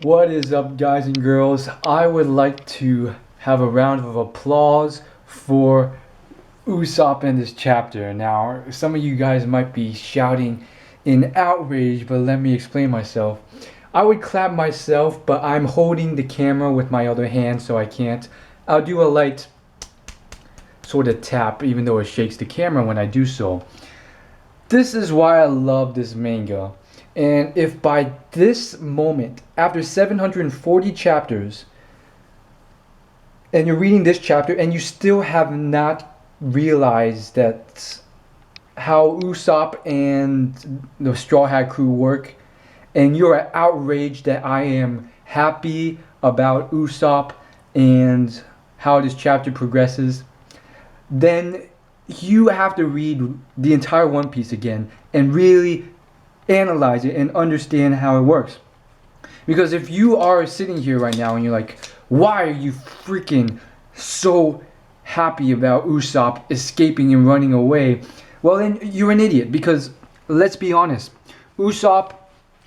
What is up, guys and girls? I would like to have a round of applause for Usopp in this chapter. Now, some of you guys might be shouting in outrage, but let me explain myself. I would clap myself, but I'm holding the camera with my other hand, so I can't. I'll do a light sort of tap, even though it shakes the camera when I do so. This is why I love this manga. And if by this moment, after 740 chapters, and you're reading this chapter and you still have not realized that how Usopp and the Straw Hat crew work, and you're outraged that I am happy about Usopp and how this chapter progresses, then you have to read the entire One Piece again and really analyze it and understand how it works. Because if you are sitting here right now and you're like, why are you freaking so happy about Usopp escaping and running away? Well, then you're an idiot, because let's be honest, Usopp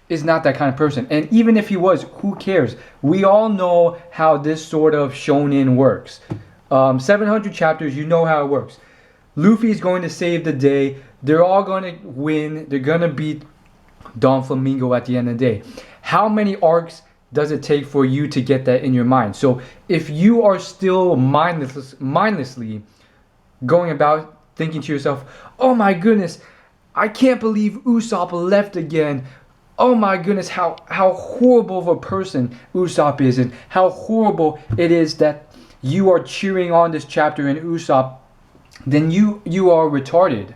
is not that kind of person. And even if he was, who cares? We all know how this sort of shonen works. 700 chapters, you know how it works. Luffy's going to save the day. They're all going to win. They're going to beat Don Flamingo at the end of the day. How many arcs does it take for you to get that in your mind? So if you are still mindlessly going about thinking to yourself, oh my goodness, I can't believe Usopp left again. Oh my goodness, how horrible of a person Usopp is, and how horrible it is that you are cheering on this chapter in Usopp, then you are retarded.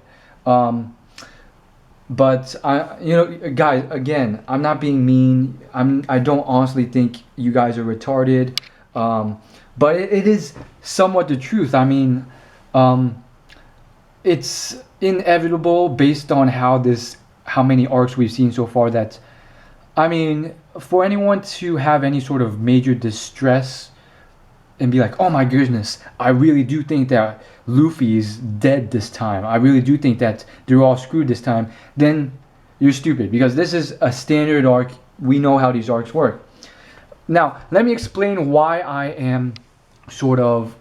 But guys, again, I'm not being mean. I don't honestly think you guys are retarded. But it is somewhat the truth. I mean, it's inevitable based on how many arcs we've seen so far, that, I mean, for anyone to have any sort of major distress and be like, oh my goodness, I really do think that Luffy is dead this time, I really do think that they're all screwed this time, then you're stupid, because this is a standard arc. We know how these arcs work. Now, let me explain why I am sort of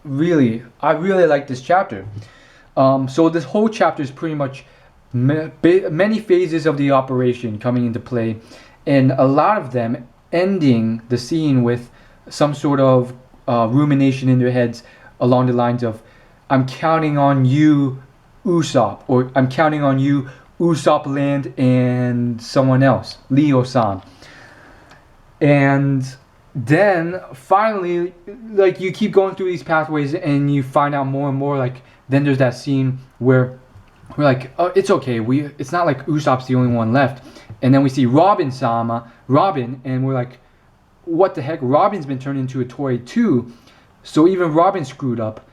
I really like this chapter. So this whole chapter is pretty much many phases of the operation coming into play, and a lot of them ending the scene with some sort of rumination in their heads along the lines of, I'm counting on you, Usopp, or I'm counting on you, USOPPLAND, and someone else, Leo-san. And then finally, like, you keep going through these pathways and you find out more and more, like, then there's that scene where we're like, oh, it's okay, it's not like Usopp's the only one left. And then we see Robin, and we're like, what the heck? Robin's been turned into a toy too, so even Robin screwed up.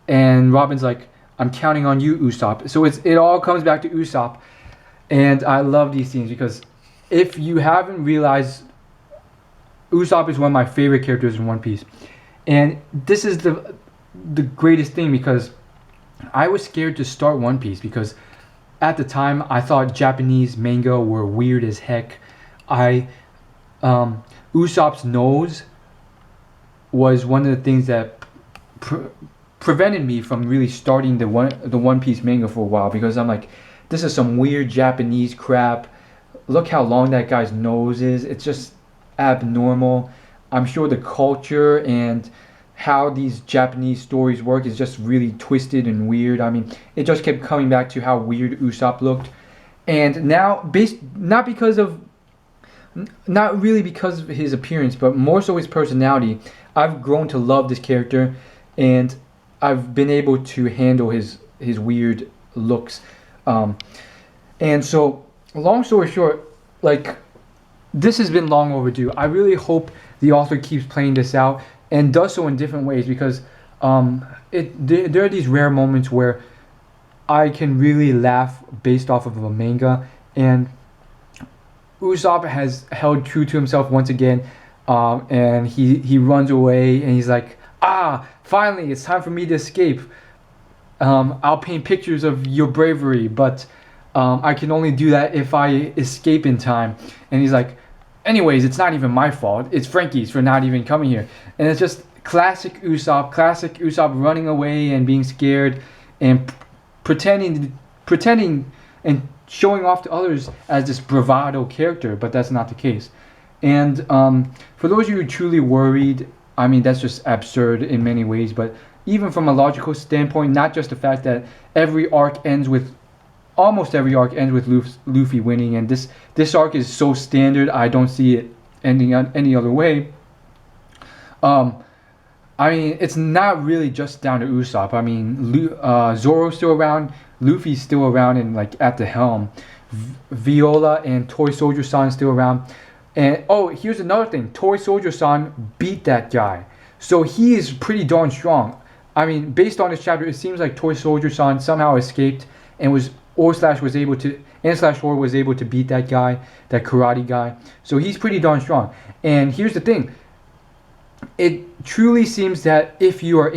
And Robin's like, I'm counting on you, Usopp. So it all comes back to Usopp. And I love these scenes, because if you haven't realized, Usopp is one of my favorite characters in One Piece. And this is the greatest thing, because I was scared to start One Piece, because at the time I thought Japanese manga were weird as heck. Usopp's nose was one of the things that prevented me from really starting the One Piece manga for a while, because I'm like, this is some weird Japanese crap. Look how long that guy's nose is. It's just abnormal. I'm sure the culture and how these Japanese stories work is just really twisted and weird. I mean, it just kept coming back to how weird Usopp looked. And now, not really because of his appearance, but more so his personality, I've grown to love this character, and I've been able to handle his weird looks. And so, long story short, like, this has been long overdue. I really hope the author keeps playing this out and does so in different ways, because there are these rare moments where I can really laugh based off of a manga, and Usopp has held true to himself once again, and he runs away, and he's like, finally, it's time for me to escape. I'll paint pictures of your bravery, but I can only do that if I escape in time. And he's like, anyways, it's not even my fault. It's Frankie's for not even coming here. And it's just classic Usopp running away and being scared and pretending and showing off to others as this bravado character, but that's not the case. And for those of you who are truly worried, I mean, that's just absurd in many ways, but even from a logical standpoint, not just the fact that almost every arc ends with Luffy winning, and this arc is so standard, I don't see it ending any other way. I mean, it's not really just down to Usopp. I mean, Zoro's still around, Luffy's still around and like at the helm. Viola and Toy Soldier-san still around. And oh, here's another thing. Toy Soldier-san beat that guy. So he is pretty darn strong. I mean, based on this chapter, it seems like Toy Soldier-san somehow escaped and was able to beat that guy, that karate guy. So he's pretty darn strong. And here's the thing. It truly seems that if you've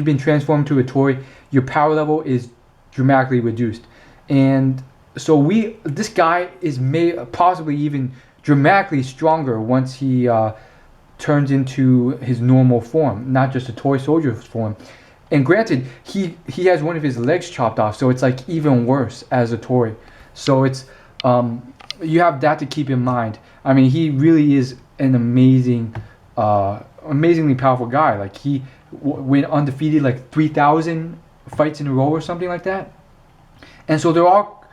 been transformed to a toy, your power level is dramatically reduced. And so this guy is possibly even dramatically stronger once he turns into his normal form, not just a toy soldier form. And granted, he has one of his legs chopped off, so it's like even worse as a toy. So it's you have that to keep in mind. I mean, he really is an amazingly powerful guy. Like he went undefeated like 3,000 fights in a row or something like that. And so they're all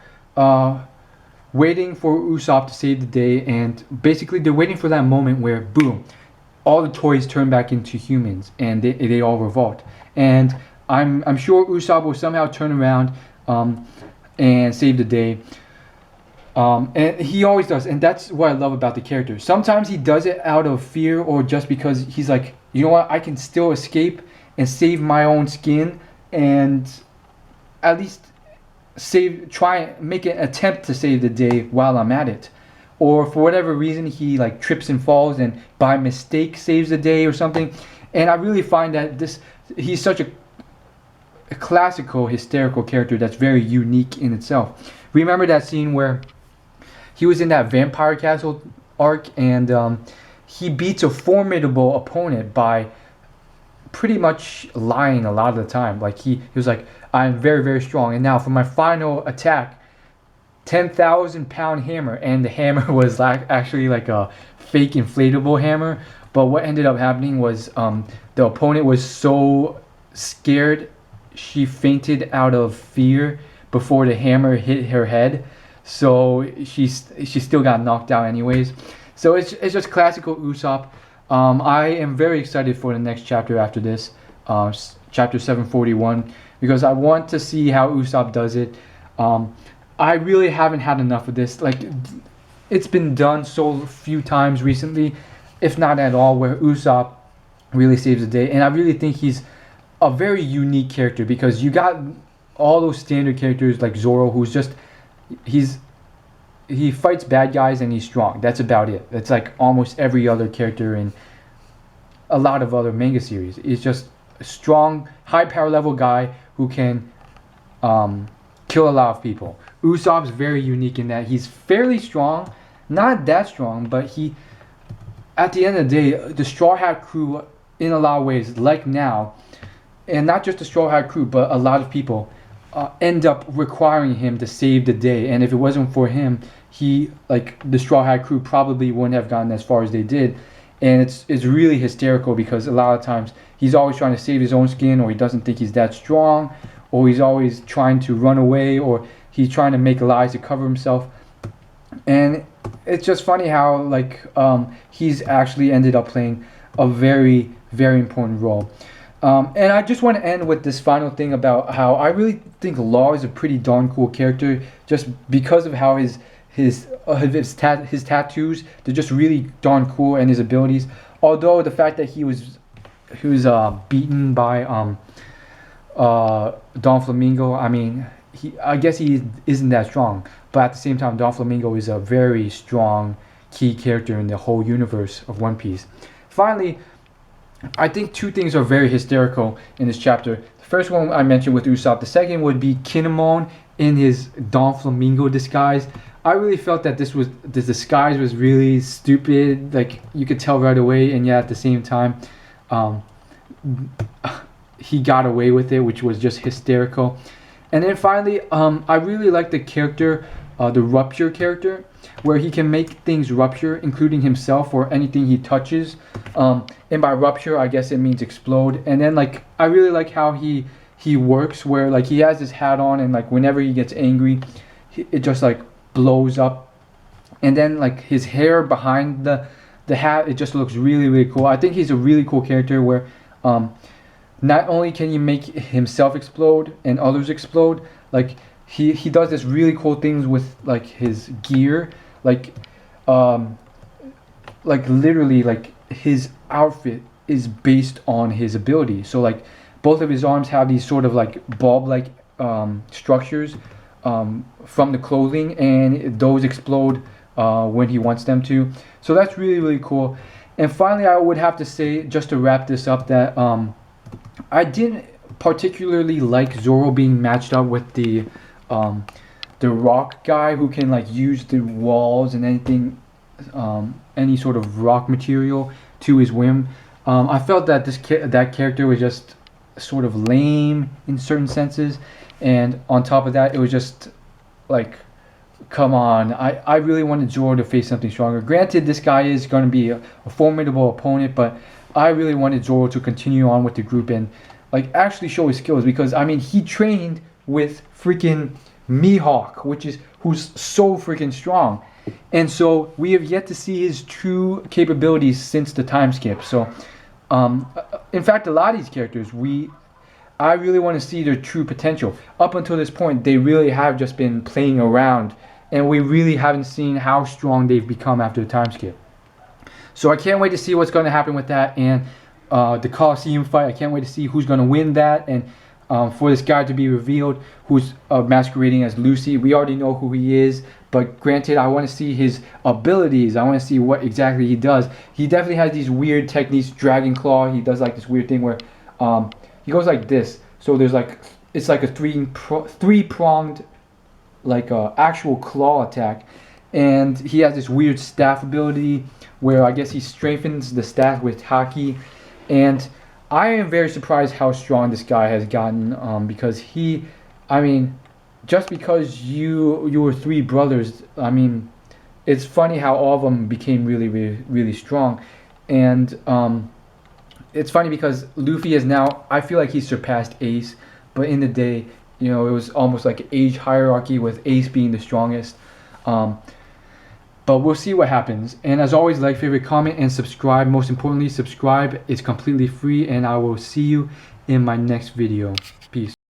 waiting for Usopp to save the day, and basically they're waiting for that moment where boom, all the toys turn back into humans and they all revolt. And I'm sure Usopp will somehow turn around and save the day. And he always does, and that's what I love about the character. Sometimes he does it out of fear or just because he's like, you know what, I can still escape and save my own skin and at least make an attempt to save the day while I'm at it. Or for whatever reason he like trips and falls and by mistake saves the day or something. And I really find that he's such a classical hysterical character that's very unique in itself. Remember that scene where he was in that vampire castle arc and he beats a formidable opponent by pretty much lying a lot of the time. Like he was like, I'm very, very strong, and now for my final attack, 10,000 pound hammer. And the hammer was actually like a fake inflatable hammer. But what ended up happening was the opponent was so scared she fainted out of fear before the hammer hit her head. So she still got knocked out anyways. So it's just classical Usopp. I am very excited for the next chapter after this, chapter 741, because I want to see how Usopp does it. I really haven't had enough of this. Like, it's been done so few times recently, if not at all, where Usopp really saves the day. And I really think he's a very unique character, because you got all those standard characters like Zoro, who's just he fights bad guys and he's strong. That's about it. That's like almost every other character in a lot of other manga series. He's just a strong, high power level guy who can kill a lot of people. Usopp's very unique in that he's fairly strong, not that strong, but he, at the end of the day, the Straw Hat crew in a lot of ways, like now, and not just the Straw Hat crew, but a lot of people end up requiring him to save the day. And if it wasn't for him, the Straw Hat crew probably wouldn't have gotten as far as they did. And it's really hysterical, because a lot of times he's always trying to save his own skin, or he doesn't think he's that strong, or he's always trying to run away, or he's trying to make lies to cover himself. And it's just funny how he's actually ended up playing a very, very important role. And I just want to end with this final thing about how I really think Law is a pretty darn cool character, just because of how his tattoos, they're just really darn cool, and his abilities. Although the fact that he was beaten by Don Flamingo, I mean, I guess he isn't that strong, but at the same time, Don Flamingo is a very strong key character in the whole universe of One Piece. Finally, I think two things are very hysterical in this chapter. The first one I mentioned with Usopp. The second would be Kinemon in his Don Flamingo disguise. I really felt that this disguise was really stupid. Like you could tell right away, and yet at the same time, um, he got away with it, which was just hysterical. And then finally, I really like the character, the Rupture character, where he can make things rupture, including himself or anything he touches. And by rupture, I guess it means explode. And then like I really like how he works, where like he has his hat on, and like whenever he gets angry, it just like blows up. And then like his hair behind the hat, it just looks really really cool. I think he's a really cool character where not only can he make himself explode and others explode, like he does this really cool things with like his gear, like um like literally like his outfit is based on his ability. So like both of his arms have these sort of like bulb like structures from the clothing, and those explode when he wants them to. So that's really really cool. And finally, I would have to say, just to wrap this up, that I didn't particularly like Zoro being matched up with the rock guy who can like use the walls and anything, any sort of rock material to his whim. I felt that that character was just sort of lame in certain senses, and on top of that, it was just like, come on. I really wanted Zoro to face something stronger. Granted, this guy is going to be a formidable opponent, but I really wanted Zoro to continue on with the group and like actually show his skills, because I mean he trained with freaking Mihawk, who's so freaking strong, and so we have yet to see his true capabilities since the time skip. So in fact, a lot of these characters I really want to see their true potential. Up until this point, they really have just been playing around, and we really haven't seen how strong they've become after the time skip. So I can't wait to see what's going to happen with that, and the Coliseum fight. I can't wait to see who's going to win that, and for this guy to be revealed, who's masquerading as Lucy. We already know who he is, but granted, I want to see his abilities. I want to see what exactly he does. He definitely has these weird techniques. Dragon Claw. He does like this weird thing where he goes like this. So there's like, it's like a three-pronged like actual claw attack, and he has this weird staff ability where I guess he strengthens the staff with haki. And I am very surprised how strong this guy has gotten, because I mean, just because you were three brothers, I mean, it's funny how all of them became really really really strong. And it's funny because Luffy is now, I feel like he's surpassed Ace, but in the day, you know, it was almost like age hierarchy with Ace being the strongest. But we'll see what happens. And as always, like, favorite, comment, and subscribe. Most importantly, subscribe. It's completely free, and I will see you in my next video. Peace.